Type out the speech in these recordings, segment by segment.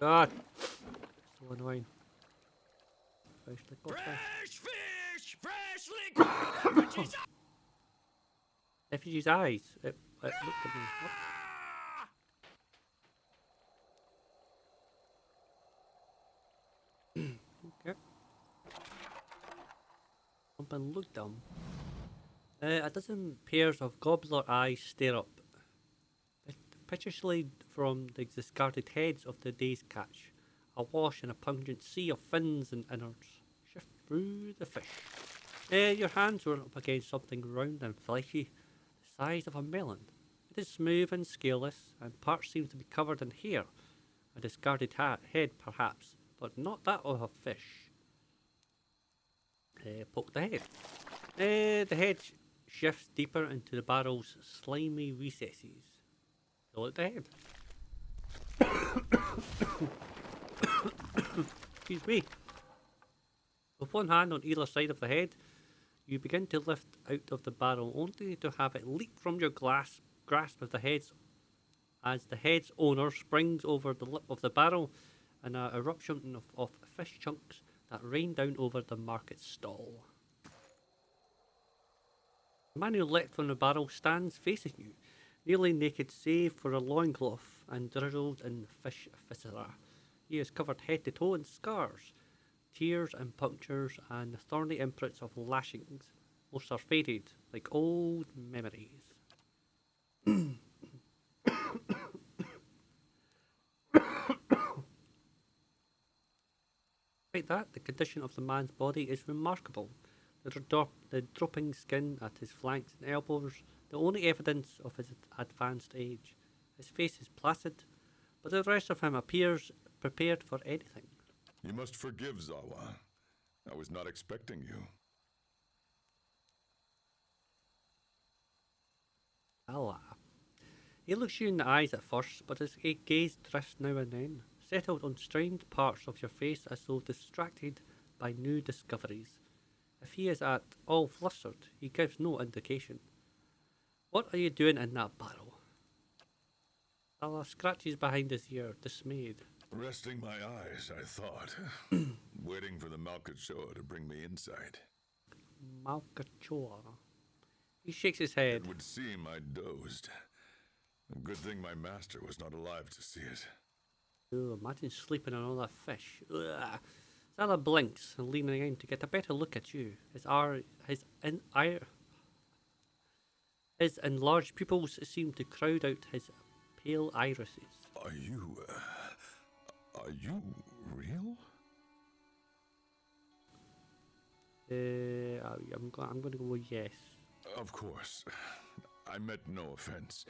God! So annoying. Fresh liquor fish. Fresh fish! Fresh liquor! Refugee's eyes. It looked at me. What? Okay. Something looked dumb. A dozen pairs of gobbler eyes stare up, piteously from the discarded heads of the day's catch, awash in a pungent sea of fins and innards. Shift through the fish. Your hands were up against something round and fleshy, the size of a melon. It is smooth and scaleless, and parts seem to be covered in hair. A discarded head, perhaps, but not that of a fish. Poke the head. The head shifts deeper into the barrel's slimy recesses. Fill out the head. Excuse me. With one hand on either side of the head, you begin to lift out of the barrel, only to have it leap from your grasp of the heads as the head's owner springs over the lip of the barrel in an eruption of fish chunks that rain down over the market stall. The man who leapt from the barrel stands facing you, nearly naked save for a loincloth and drizzled in fish viscera. He is covered head to toe in scars, tears and punctures, and the thorny imprints of lashings. Most are faded, like old memories. Despite that, the condition of the man's body is remarkable. The drooping skin at his flanks and elbows, the only evidence of his advanced age. His face is placid, but the rest of him appears prepared for anything. You must forgive, Zahua. I was not expecting you. Allah. He looks you in the eyes at first, but his gaze drifts now and then, settled on strange parts of your face as though distracted by new discoveries. If he is at all flustered, he gives no indication. What are you doing in that barrel? Allah scratches behind his ear, dismayed. Resting my eyes, I thought. Waiting for the Malkachoa to bring me inside. Malkachoa. He shakes his head. It would seem I dozed. A good thing my master was not alive to see it. Oh, imagine sleeping on all that fish. Ugh. Salah blinks and leaning in to get a better look at you. His enlarged pupils seem to crowd out his pale irises. Are you real? I'm going to go with yes. Of course. I meant no offense,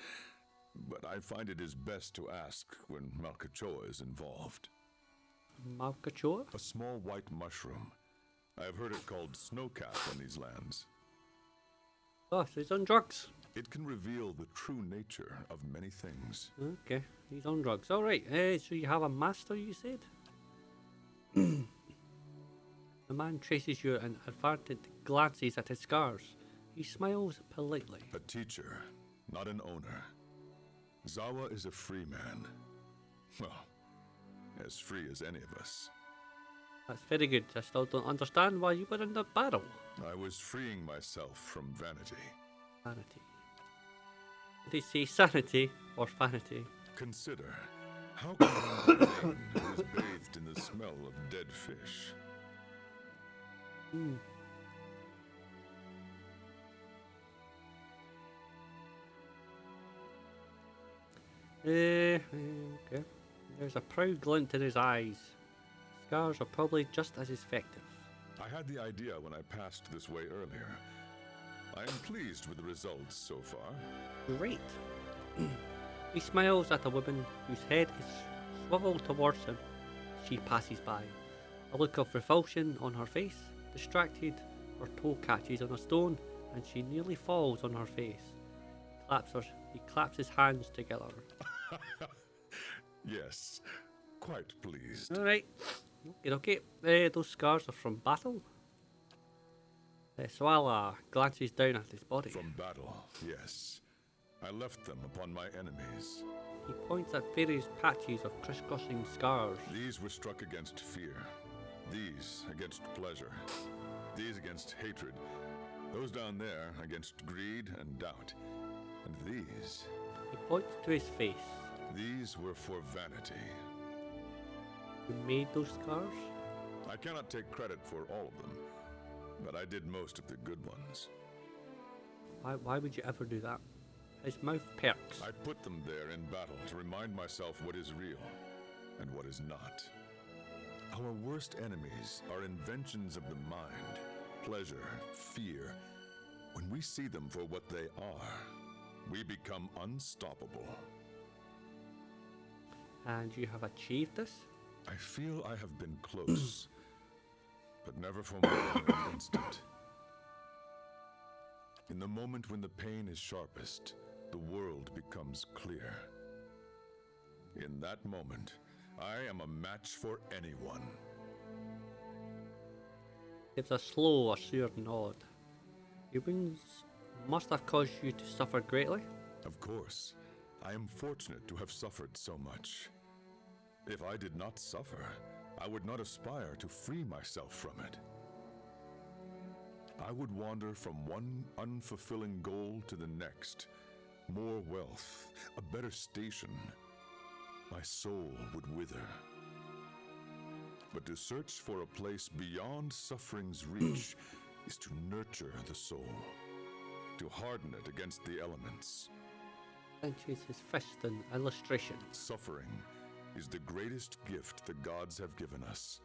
but I find it is best to ask when Malkachoa is involved. Malkachoa? A small white mushroom. I have heard it called snowcap in these lands. Oh, so he's on drugs. It can reveal the true nature of many things. Okay, he's on drugs. Alright, so you have a master, you said? The man traces you and advertent glances at his scars. He smiles politely. A teacher, not an owner. Zahua is a free man. Well, as free as any of us. That's very good. I still don't understand why you were in the barrel. I was freeing myself from vanity. Vanity. Did they say sanity or vanity? Consider, how can one be vain who is bathed in the smell of dead fish? Okay. There's a proud glint in his eyes. Scars are probably just as effective. I had the idea when I passed this way earlier. I am pleased with the results so far. Great. He smiles at a woman whose head is swiveled towards him. She passes by. A look of revulsion on her face. Distracted, her toe catches on a stone and she nearly falls on her face. He claps his hands together. Yes, quite pleased. Alright. Okay. Those scars are from battle. Swala glances down at his body. From battle, yes. I left them upon my enemies. He points at various patches of crisscrossing scars. These were struck against fear. These against pleasure. These against hatred. Those down there against greed and doubt. And these... He points to his face. These were for vanity. You made those scars? I cannot take credit for all of them, but I did most of the good ones. Why would you ever do that? His mouth perks. I put them there in battle to remind myself what is real and what is not. Our worst enemies are inventions of the mind, pleasure, fear. When we see them for what they are, we become unstoppable. And you have achieved this? I feel I have been close, but never for more than an instant. In the moment when the pain is sharpest, the world becomes clear. In that moment, I am a match for anyone. Gives a slow, assured nod. Your wounds must have caused you to suffer greatly? Of course, I am fortunate to have suffered so much. If I did not suffer, I would not aspire to free myself from it. I would wander from one unfulfilling goal to the next. More wealth, a better station. My soul would wither. But to search for a place beyond suffering's reach is to nurture the soul, to harden it against the elements. Clenches his fist in illustration. Suffering is the greatest gift the gods have given us.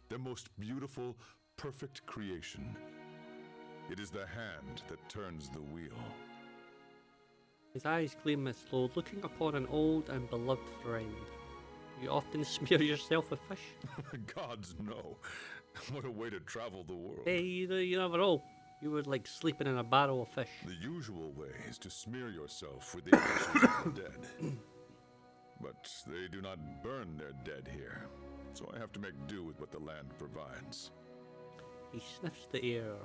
Their most beautiful, perfect creation. It is the hand that turns the wheel. His eyes gleam as though looking upon an old and beloved friend. You often smear yourself with fish. Gods, no. What a way to travel the world. Hey, you never know. You were like sleeping in a barrel of fish. The usual way is to smear yourself with the ashes of the dead. But they do not burn their dead here, so I have to make do with what the land provides. He sniffs the air.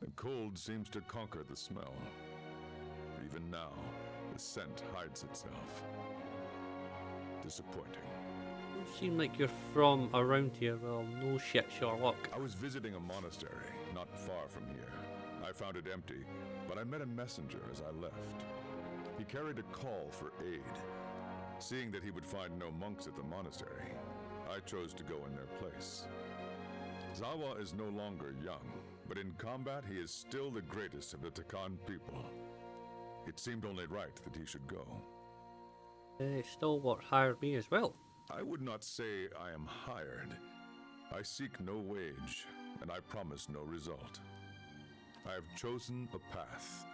The cold seems to conquer the smell. Even now, the scent hides itself. Disappointing. You seem like you're from around here. Well, no shit, Sherlock. I was visiting a monastery not far from here. I found it empty, but I met a messenger as I left. He carried a call for aid. Seeing that he would find no monks at the monastery, I chose to go in their place. Zahua is no longer young, but in combat he is still the greatest of the Takan people. It seemed only right that he should go. Stalwart hired me as well. I would not say I am hired. I seek no wage, and I promise no result. I have chosen a path,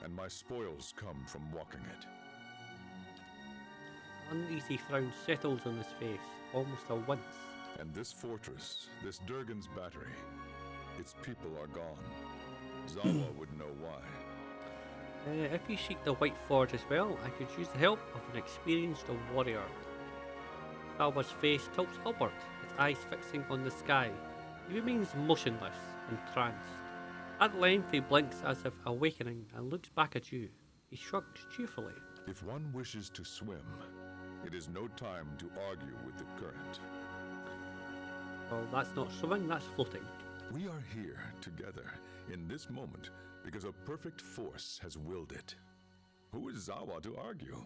and my spoils come from walking it. Uneasy frown settles on his face, almost a wince. And this fortress, this Durgan's battery, its people are gone. Zahua would know why. If you seek the White Forge as well, I could use the help of an experienced warrior. Zahua's face tilts upward, his eyes fixing on the sky. He remains motionless, entranced. At length he blinks as if awakening and looks back at you. He shrugs cheerfully. If one wishes to swim, it is no time to argue with the current. Well, that's not swimming, that's floating. We are here together in this moment because a perfect force has willed it. Who is Zahua to argue?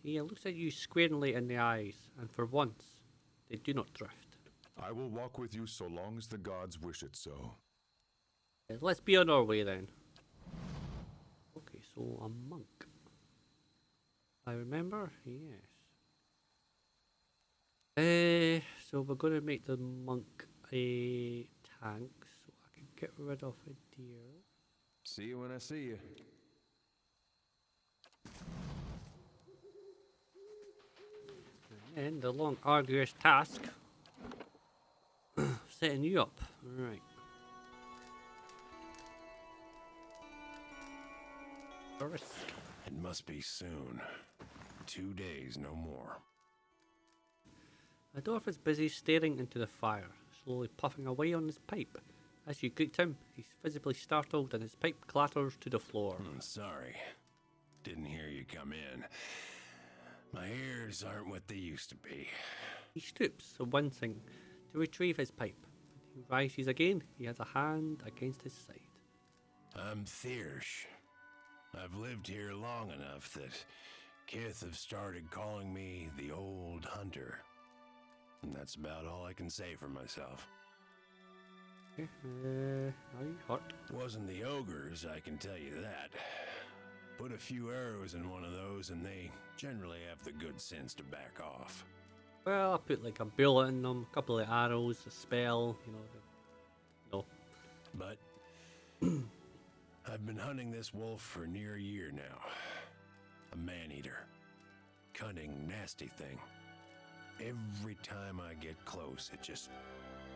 He looks at you squarely in the eyes, and for once, they do not drift. I will walk with you so long as the gods wish it so. Let's be on our way then. Okay, so a monk. I remember? Yes. So we're going to make the monk a tank, so I can get rid of a deer. See you when I see you. And then the long, arduous task setting you up. Right. Thyrsc. It must be soon. 2 days, no more. The dwarf is busy staring into the fire, slowly puffing away on his pipe. As you greet him, he's visibly startled and his pipe clatters to the floor. Sorry. Didn't hear you come in. My ears aren't what they used to be. He stoops, wincing, to retrieve his pipe. When he rises again, he has a hand against his side. I'm Thyrsc. I've lived here long enough that Kith have started calling me the Old Hunter. And that's about all I can say for myself. Okay, are you hurt? Wasn't the ogres, I can tell you that. Put a few arrows in one of those and they generally have the good sense to back off. Well, I put like a bullet in them, a couple of arrows, a spell, you know. No. But I've been hunting this wolf for near a year now. A man-eater. Cunning, nasty thing. Every time I get close, it just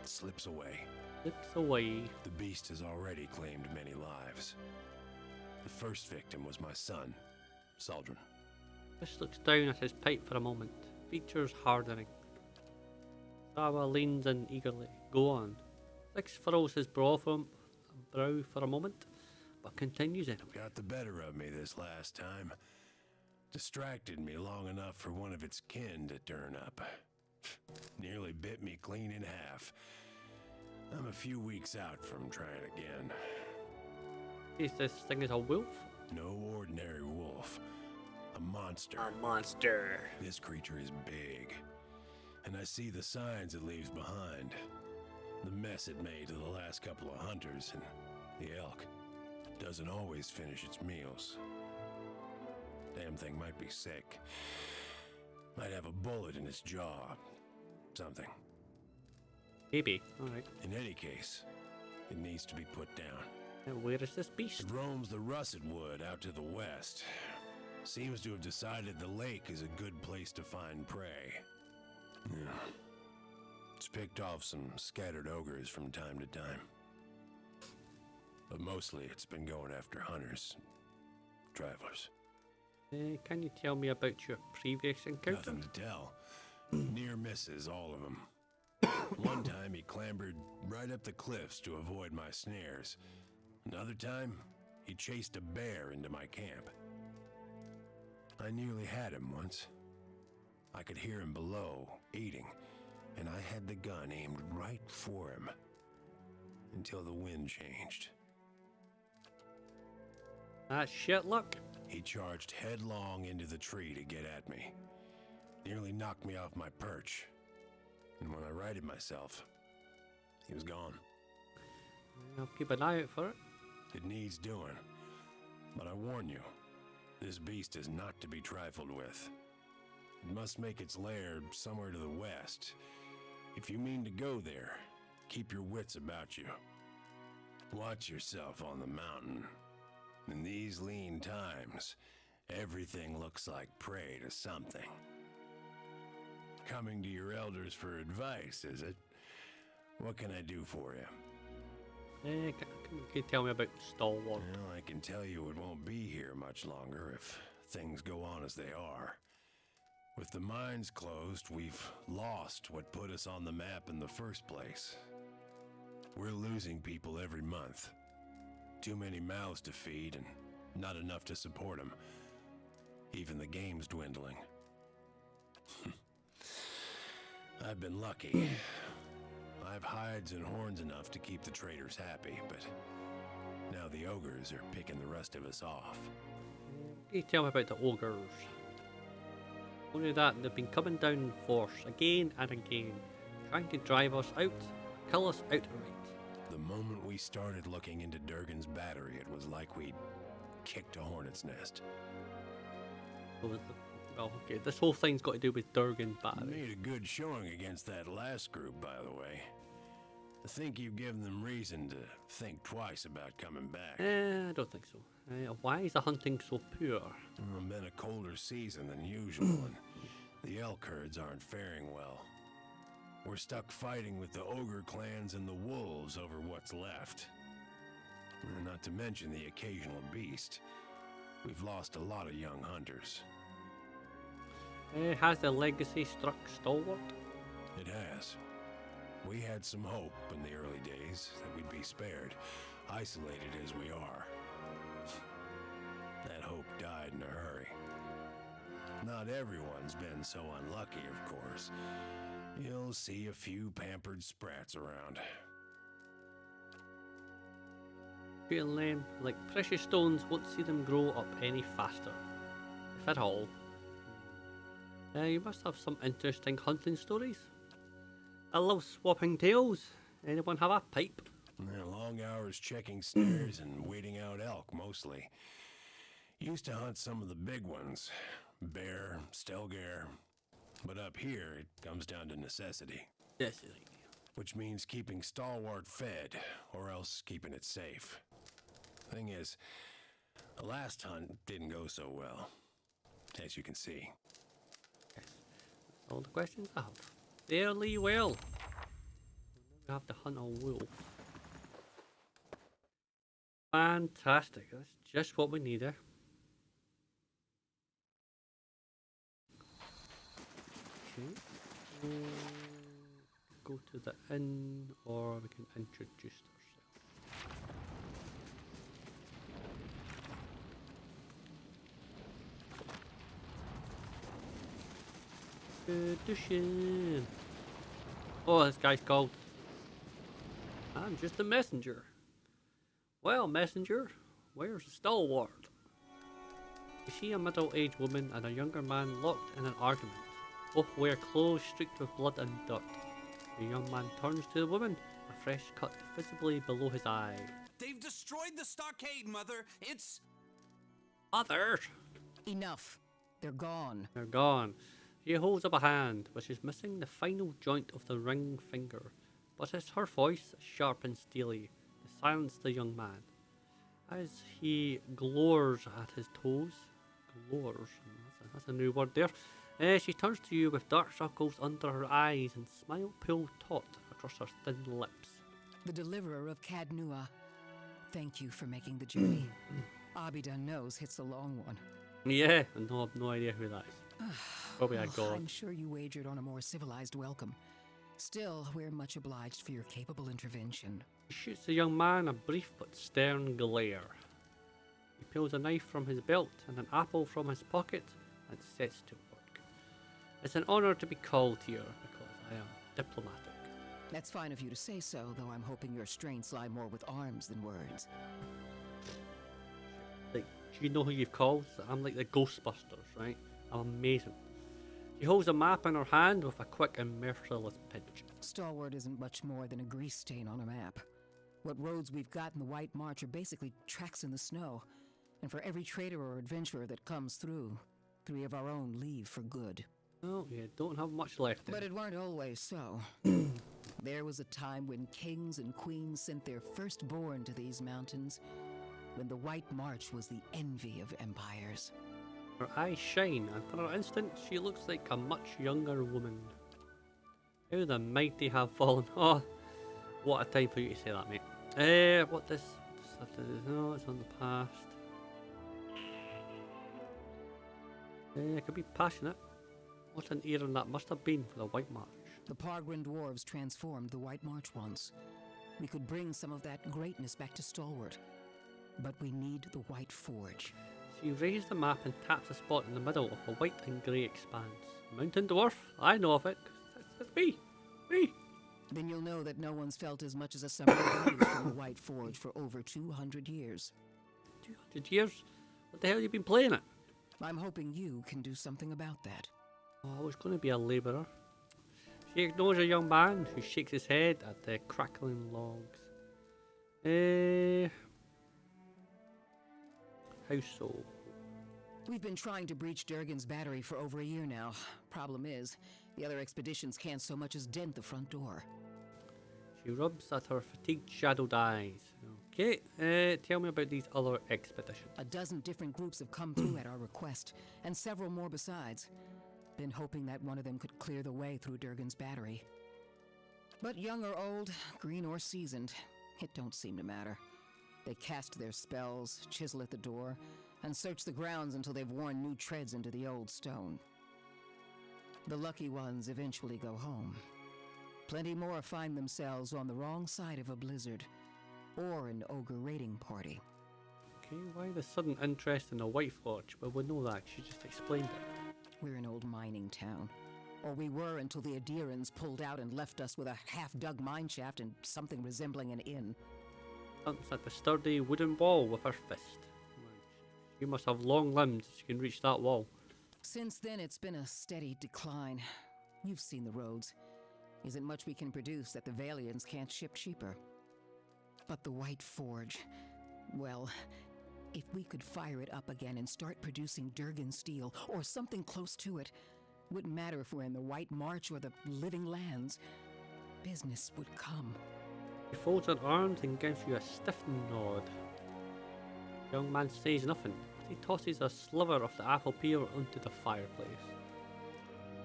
slips away. Slips away. The beast has already claimed many lives. The first victim was my son, Saldren. Chris looks down at his pipe for a moment, features hardening. Zahua leans in eagerly. Go on. Six furrows his brow for a moment, but continues anyway. Got the better of me this last time. Distracted me long enough for one of its kin to turn up. Nearly bit me clean in half. I'm a few weeks out from trying again. Is this thing is a wolf? No ordinary wolf. A monster. A monster. This creature is big. And I see the signs it leaves behind. The mess it made to the last couple of hunters, and the elk doesn't always finish its meals. Damn thing might be sick. Might have a bullet in its jaw. Something. Maybe. Alright. In any case, it needs to be put down. Now where is this beast? It roams the russet wood out to the west. Seems to have decided the lake is a good place to find prey. Yeah. It's picked off some scattered ogres from time to time. But mostly it's been going after hunters, travelers. Can you tell me about your previous encounter? Nothing to tell. Near misses, all of them. One time he clambered right up the cliffs to avoid my snares. Another time, he chased a bear into my camp. I nearly had him once. I could hear him below, eating, and I had the gun aimed right for him. Until the wind changed. That's shit luck. He charged headlong into the tree to get at me. Nearly knocked me off my perch. And when I righted myself, he was gone. I'll keep an eye out for it. It needs doing. But I warn you, this beast is not to be trifled with. It must make its lair somewhere to the west. If you mean to go there, keep your wits about you. Watch yourself on the mountain. In these lean times, everything looks like prey to something. Coming to your elders for advice, is it? What can I do for you? Can you tell me about Stalwart? Well, I can tell you it won't be here much longer if things go on as they are. With the mines closed, we've lost what put us on the map in the first place. We're losing people every month. Too many mouths to feed and not enough to support them. Even the game's dwindling. I've been lucky. I've hides and horns enough to keep the traders happy, but now the ogres are picking the rest of us off. Can you tell me about the ogres? Only that they've been coming down in force again and again, trying to drive us out, kill us outright. The moment we started looking into Durgan's battery, it was like we'd kicked a hornet's nest. Well, okay, this whole thing's got to do with Durgan's battery. Made a good showing against that last group, by the way. I think you've given them reason to think twice about coming back. I don't think so. Why is the hunting so poor? Been a colder season than usual, and the elk herds aren't faring well. We're stuck fighting with the ogre clans and the wolves over what's left. Not to mention the occasional beast. We've lost a lot of young hunters. Has the legacy struck Stalwart? It has. We had some hope in the early days that we'd be spared, isolated as we are. That hope died in a hurry. not everyone's been so unlucky, of course. You'll see a few pampered sprats around. Treating them like precious stones won't see them grow up any faster, if at all. You must have some interesting hunting stories. I love swapping tails. Anyone have a pipe? Long hours checking snares and waiting out elk, mostly. Used to hunt some of the big ones. Bear, stelgare. But up here, it comes down to necessity. Yes, Which means keeping Stalwart fed, or else keeping it safe. Thing is, the last hunt didn't go so well, as you can see. yes. That's all the questions I have. Fairly well. We have to hunt a wolf. Fantastic. That's just what we need there. Okay. Go to the inn, or we can introduce ourselves. Introduction. Oh, this guy's called. I'm just a messenger. Well, messenger, where's the Stalwart? You see a middle-aged woman and a younger man locked in an argument. Both wear clothes streaked with blood and dirt. The young man turns to the woman, a fresh cut visibly below his eye. They've destroyed the stockade, Mother. It's... Mother! Enough. They're gone. They're gone. She holds up a hand, which is missing the final joint of the ring finger. But it's her voice, sharp and steely, to silence the young man. As he glores at his toes. Glores? That's a new word there. She turns to you with dark circles under her eyes and smile pulled taut across her thin lips. The deliverer of Cadnua. Thank you for making the journey. Abidan knows it's a long one. Yeah, I have no idea who that is. Probably a god. I'm sure you wagered on a more civilized welcome. Still, we're much obliged for your capable intervention. He shoots the young man a brief but stern glare. He pulls a knife from his belt and an apple from his pocket and sets to work. It's an honour to be called here because I am diplomatic. That's fine of you to say so, though I'm hoping your strengths lie more with arms than words. Like, do you know who you've called? I'm like the Ghostbusters, right? I'm amazing. She holds a map in her hand with a quick and merciless pinch. Stalwart isn't much more than a grease stain on a map. What roads we've got in the White March are basically tracks in the snow. And for every trader or adventurer that comes through, 3 of our own leave for good. Oh, you don't have much left then. But it weren't always so. There was a time when kings and queens sent their firstborn to these mountains, when the White March was the envy of empires. Her eyes shine, and for an instant, she looks like a much younger woman. How the mighty have fallen. Oh, what a time for you to say that, mate. What does this have to do? No, it's on the past. I could be passionate. What an era that must have been for the White March. The Pargrin dwarves transformed the White March once. We could bring some of that greatness back to Stalwart. But we need the White Forge. She raises the map and taps a spot in the middle of a white and grey expanse. Mountain Dwarf? I know of it. It's me. Me. Then you'll know that no one's felt as much as a summer breeze from the White Forge for over 200 years. 200 years? What the hell have you been playing it? I'm hoping you can do something about that. Oh, I was going to be a labourer. She ignores a young man who shakes his head at the crackling logs. How so? We've been trying to breach Durgan's battery for over a year now. Problem is, the other expeditions can't so much as dent the front door. She rubs at her fatigued, shadowed eyes. Okay, tell me about these other expeditions. A dozen different groups have come through at our request, and several more besides. Been hoping that one of them could clear the way through Durgan's battery. But young or old, green or seasoned, it don't seem to matter. They cast their spells, chisel at the door, and search the grounds until they've worn new treads into the old stone. The lucky ones eventually go home. Plenty more find themselves on the wrong side of a blizzard, or an ogre raiding party. Okay, why the sudden interest in the White Forge? Well, we know that, she just explained it. We're an old mining town. Or we were until the Adirans pulled out and left us with a half-dug mine shaft and something resembling an inn. Thumps at the sturdy wooden wall with her fist. You must have long limbs if you can reach that wall. Since then, it's been a steady decline. You've seen the roads. Isn't much we can produce that the Valians can't ship cheaper. But the White Forge, well, if we could fire it up again and start producing Durgan steel, or something close to it, wouldn't matter if we're in the White March or the Living Lands, business would come. He folds her arms and gives you a stiff nod. The young man says nothing, but he tosses a sliver of the apple peel onto the fireplace.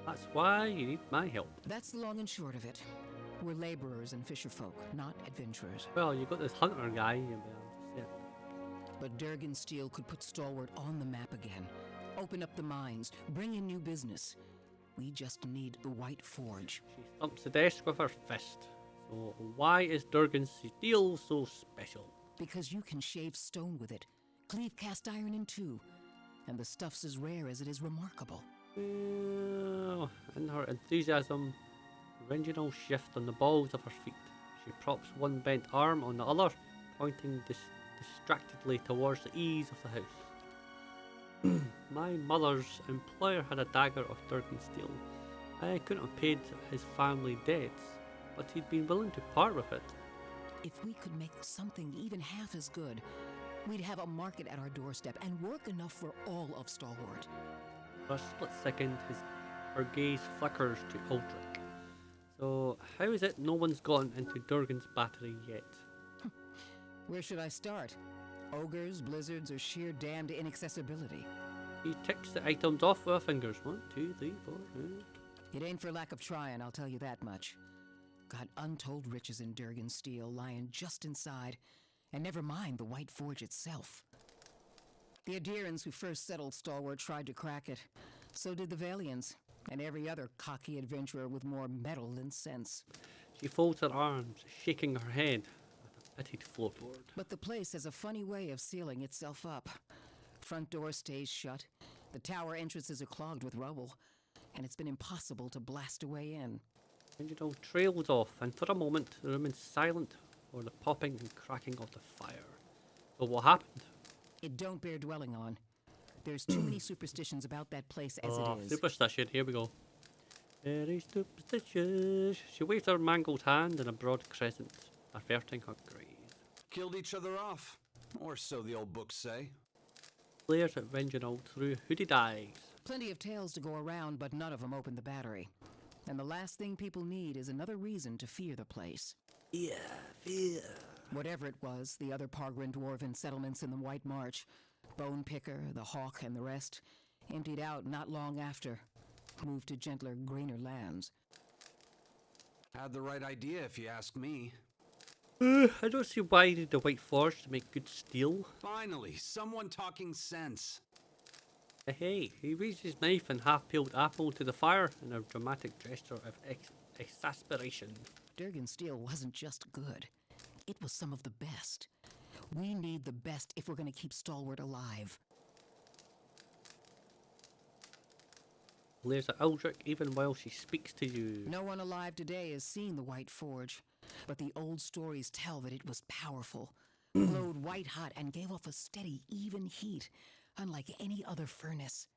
That's why you need my help. That's the long and short of it. We're laborers and fisherfolk, not adventurers. Well, you got this hunter guy, you better. But Durgan Steel could put Stalwart on the map again. Open up the mines, bring in new business. We just need the White Forge. She thumps the desk with her fist. So why is Durgan steel so special? Because you can shave stone with it, cleave cast iron in two, and the stuff's as rare as it is remarkable. Well, in her enthusiasm, Reginald shifts on the balls of her feet. She props one bent arm on the other, pointing distractedly towards the eaves of the house. My mother's employer had a dagger of Durgan steel. I couldn't have paid his family debts, but he'd been willing to part with it. If we could make something even half as good, we'd have a market at our doorstep and work enough for all of Stalwart. For a split second, her gaze flickers to Outtro. So, how is it no one's gotten into Durgan's battery yet? Where should I start? Ogres, blizzards, or sheer damned inaccessibility? He ticks the items off with her fingers. 1, 2, 3, 4. It ain't for lack of trying, I'll tell you that much. Got untold riches in Durgan steel lying just inside, and never mind the White Forge itself. The Adirans who first settled Stalwart tried to crack it. So did the Valians, and every other cocky adventurer with more metal than sense. She folds her arms, shaking her head at a pitted floorboard. But the place has a funny way of sealing itself up. Front door stays shut, the tower entrances are clogged with rubble, and it's been impossible to blast a way in. Reginald trails off, and for a moment the room is silent for the popping and cracking of the fire. So what happened? It don't bear dwelling on. There's too many superstitions about that place as it is. Superstition, here we go. Very superstitious. She waves her mangled hand in a broad crescent, averting her gaze. Killed each other off. Or so the old books say. Glares at Reginald through hooded eyes. Plenty of tales to go around, but none of them open the battery. And the last thing people need is another reason to fear the place. Yeah, fear. Whatever it was, the other Pargrin dwarven settlements in the White March, Bone Picker, the Hawk, and the rest, emptied out not long after, moved to gentler, greener lands. Had the right idea, if you ask me. I don't see why you need the White Forge to make good steel. Finally, someone talking sense. Hey, he raised his knife and half-peeled apple to the fire in a dramatic gesture of exasperation. Durgan steel wasn't just good. It was some of the best. We need the best if we're going to keep Stalwart alive. Glares at Eldrick even while she speaks to you. No one alive today has seen the White Forge, but the old stories tell that it was powerful, glowed white-hot, and gave off a steady, even heat, unlike any other furnace.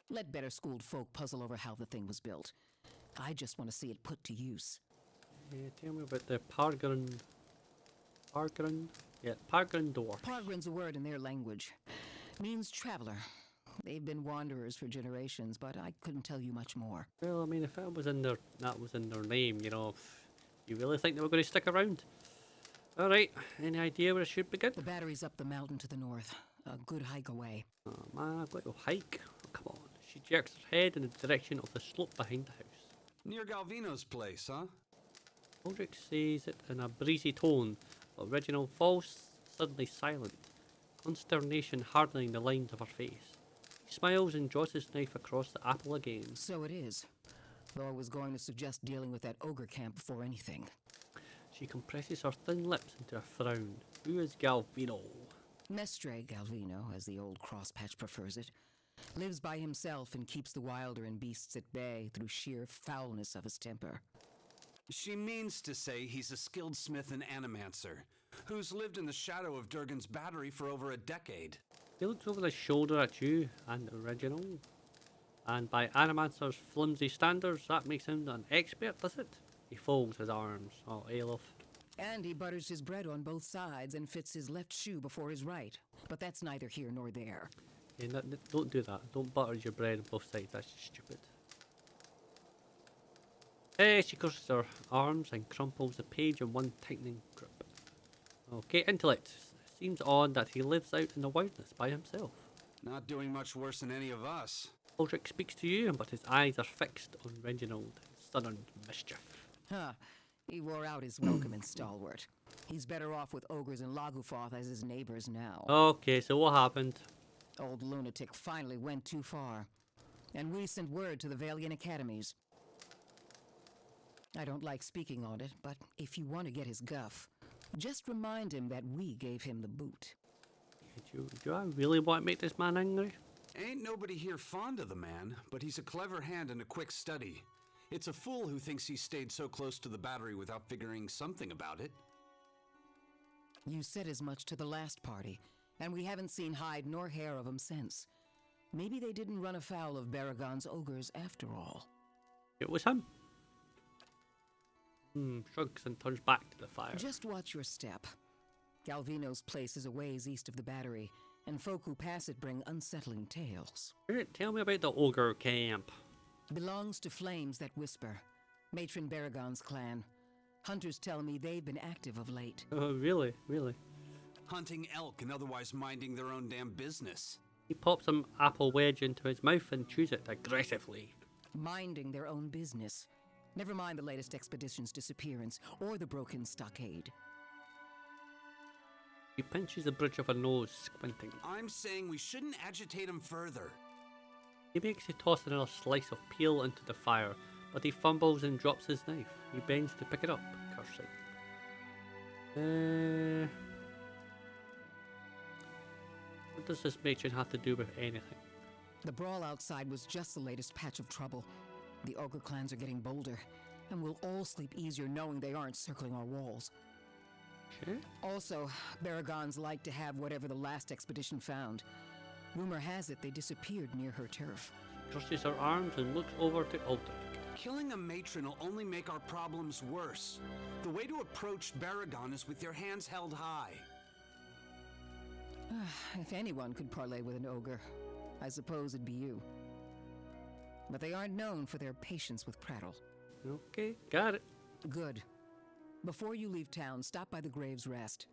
Let better-schooled folk puzzle over how the thing was built. I just want to see it put to use. Yeah, tell me about the Pargrin. Yeah, Pargrin dwarf. Pargrin's a word in their language. Means traveler. They've been wanderers for generations, but I couldn't tell you much more. Well, I mean, if that was in their name, you know, you really think they were going to stick around? All right, any idea where I should begin? The battery's up the mountain to the north. A good hike away. Oh man, I've got to hike. Oh, come on. She jerks her head in the direction of the slope behind the house. Near Galvino's place, huh? Aldrich says it in a breezy tone, but Reginald falls suddenly silent, consternation hardening the lines of her face. He smiles and draws his knife across the apple again. So it is. Though I was going to suggest dealing with that ogre camp before anything. She compresses her thin lips into a frown. Who is Galvino? Mestre Galvino, as the old crosspatch prefers it. lives by himself and keeps the wilder and beasts at bay through sheer foulness of his temper. She means to say he's a skilled smith and animancer, who's lived in the shadow of Durgan's battery for over a decade. He looks over his shoulder at you and Reginald. And by Animancer's flimsy standards, that makes him an expert, does it? He folds his arms. Oh, Aelif. And he butters his bread on both sides and fits his left shoe before his right. But that's neither here nor there. Yeah, don't do that. Don't butter your bread on both sides. That's stupid. She crosses her arms and crumples the page in one tightening grip. Okay, intellect. Seems odd that he lives out in the wilderness by himself. Not doing much worse than any of us. Aldrich speaks to you, but his eyes are fixed on Reginald, son of mischief. Huh. He wore out his welcome in Stalwart. He's better off with ogres and Lagufoth as his neighbors now. Okay, so what happened? Old lunatic finally went too far. And we sent word to the Valiant Academies. I don't like speaking on it, but if you want to get his guff, just remind him that we gave him the boot. Do I really want to make this man angry? Ain't nobody here fond of the man, but he's a clever hand and a quick study. It's a fool who thinks he stayed so close to the battery without figuring something about it. You said as much to the last party, and we haven't seen hide nor hair of him since. Maybe they didn't run afoul of Baragon's ogres after all. It was him. Shrugs and turns back to the fire. Just watch your step. Galvino's place is a ways east of the battery, and folk who pass it bring unsettling tales. Tell me about the ogre camp. Belongs to Flames That Whisper, Matron Baragon's clan. Hunters tell me they've been active of late. Oh, really? Really? Hunting elk and otherwise minding their own damn business. He pops some apple wedge into his mouth and chews it aggressively. Minding their own business. Never mind the latest expedition's disappearance, or the broken stockade. He pinches the bridge of her nose, squinting. I'm saying we shouldn't agitate him further. He makes you toss another slice of peel into the fire, but he fumbles and drops his knife. He bends to pick it up, cursing. What does this matron have to do with anything? The brawl outside was just the latest patch of trouble. The ogre clans are getting bolder, and we'll all sleep easier knowing they aren't circling our walls. Sure. Also, Baragons like to have whatever the last expedition found. Rumor has it they disappeared near her turf. Crosses her arms and looks over to Outtro. Killing a matron will only make our problems worse. The way to approach Baragon is with your hands held high. If anyone could parley with an ogre, I suppose it'd be you. But they aren't known for their patience with prattle. Okay, got it. Good. Before you leave town, stop by the Grave's Rest.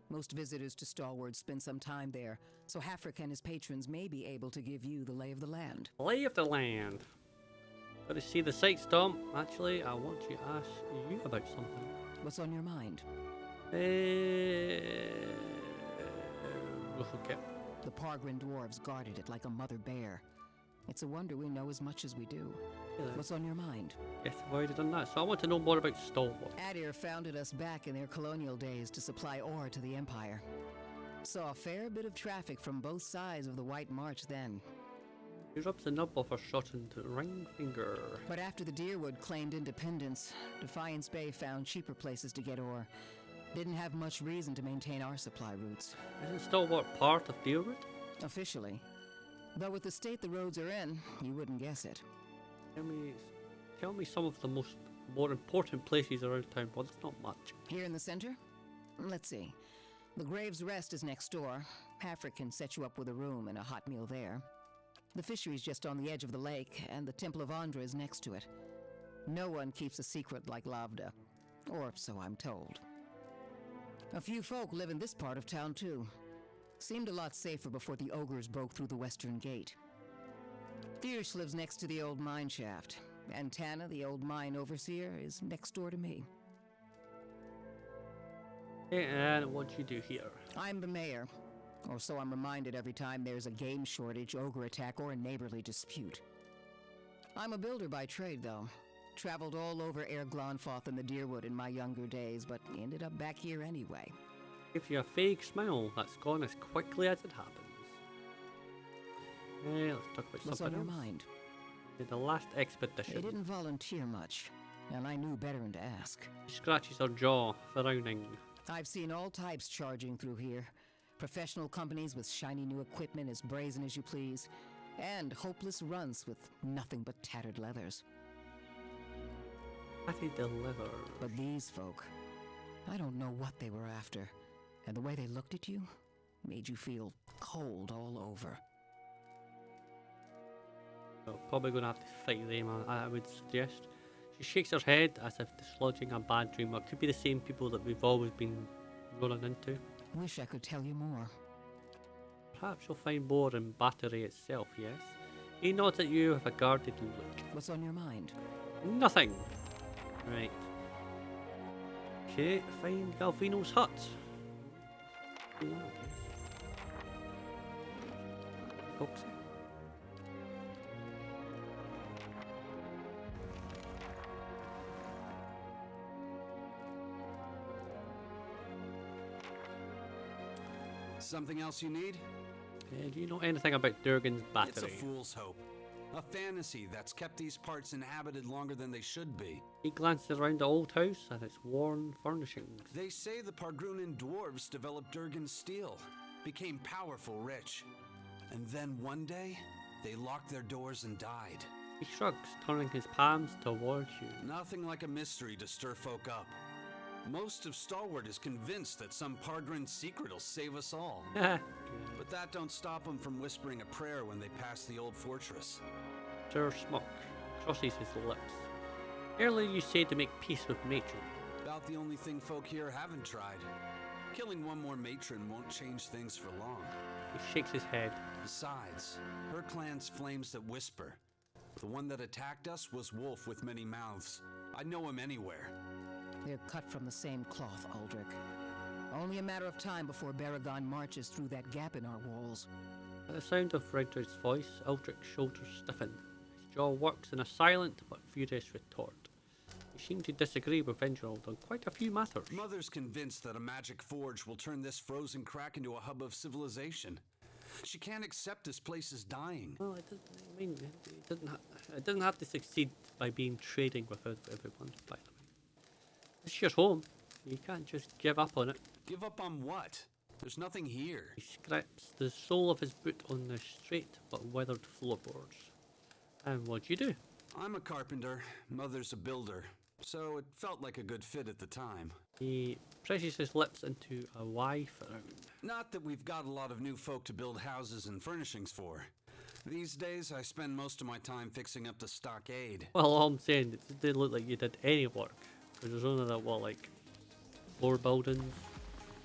Most visitors to Stalwart spend some time there, so Hafric and his patrons may be able to give you the lay of the land. Lay of the land. Got to see the sights, Tom. Actually, I want to ask you about something. What's on your mind? Okay. The Pargrin dwarves guarded it like a mother bear. It's a wonder we know as much as we do. Yeah. What's on your mind? Yes, I've already done that, so I want to know more about Stalwart. Adir founded us back in their colonial days to supply ore to the Empire. Saw a fair bit of traffic from both sides of the White March then. He rubs the nub of her shortened ring finger. But after the Deerwood claimed independence, Defiance Bay found cheaper places to get ore. Didn't have much reason to maintain our supply routes. Isn't Stalwart part of Deerwood? Officially. Though with the state the roads are in, you wouldn't guess it. Tell me some of the more important places around town. Well, it's not much. Here in the center? Let's see. The Grave's Rest is next door. Hafric can set you up with a room and a hot meal there. The fishery's just on the edge of the lake, and the Temple of Andra is next to it. No one keeps a secret like Lavda. Or so I'm told. A few folk live in this part of town, too. Seemed a lot safer before the ogres broke through the western gate. Thyrsc lives next to the old mine shaft, and Tana, the old mine overseer, is next door to me. And what do you do here? I'm the mayor, or so I'm reminded every time there's a game shortage, ogre attack, or a neighborly dispute. I'm a builder by trade, though. Traveled all over Glonfoth and the Deerwood in my younger days, but ended up back here anyway. Gives you a fake smile that's gone as quickly as it happens. Let's talk about What's on something your else. mind? In the last They expedition, didn't volunteer much, and I knew better than to ask. she scratches her jaw, frowning. I've seen all types charging through here. Professional companies with shiny new equipment as brazen as you please, and hopeless runts with nothing but tattered leathers. Patty deliver. But these folk, I don't know what they were after, and the way they looked at you made you feel cold all over. So probably gonna have to fight them, I would suggest. She shakes her head as if dislodging a bad dream. It could be the same people that we've always been running into. Wish I could tell you more. Perhaps you'll find more in Battery itself, yes? He nods at you with a guarded look. What's on your mind? Nothing! Right. Okay, find Galvino's hut. Ooh, okay. Foxy. Something else you need? Do you know anything about Durgan's It's a battery? fool's hope. A fantasy that's kept these parts inhabited longer than they should be. He glances around the old house and its worn furnishings. They say the Pargrunan dwarves developed Durgan's steel, became powerful, rich. And then one day, they locked their doors and died. He shrugs, turning his palms towards you. Nothing like a mystery to stir folk up. Most of Stalwart is convinced that some Pargrin secret will save us all. But that don't stop them from whispering a prayer when they pass the old fortress. Sir Smock crosses his lips. Earlier you said to make peace with Matron. About the only thing folk here haven't tried. Killing one more matron won't change things for long. He shakes his head. Besides, her clan's flames that whisper. The one that attacked us was Wolf with many mouths. I'd know him anywhere. They're cut from the same cloth, Aldrich. Only a matter of time before Baragon marches through that gap in our walls. At the sound of Frederick's voice, Aldrich's shoulders stiffen. His jaw works in a silent but furious retort. He seemed to disagree with Engerald on quite a few matters. Mother's convinced that a magic forge will turn this frozen crack into a hub of civilization. She can't accept this place is dying. Well, it doesn't have to succeed by being trading with everyone, by the way. It's your home. You can't just give up on it. Give up on what? There's nothing here. He scrapes the sole of his boot on the straight but weathered floorboards. And what do you do? I'm a carpenter, Mother's a builder, so it felt like a good fit at the time. He presses his lips into a wide frown. Not that we've got a lot of new folk to build houses and furnishings for. These days, I spend most of my time fixing up the stockade. Well, all I'm saying, it didn't look like you did any work. Because there's only that, what, like 4 buildings?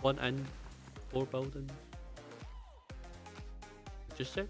1 inn, 4 buildings? Just say?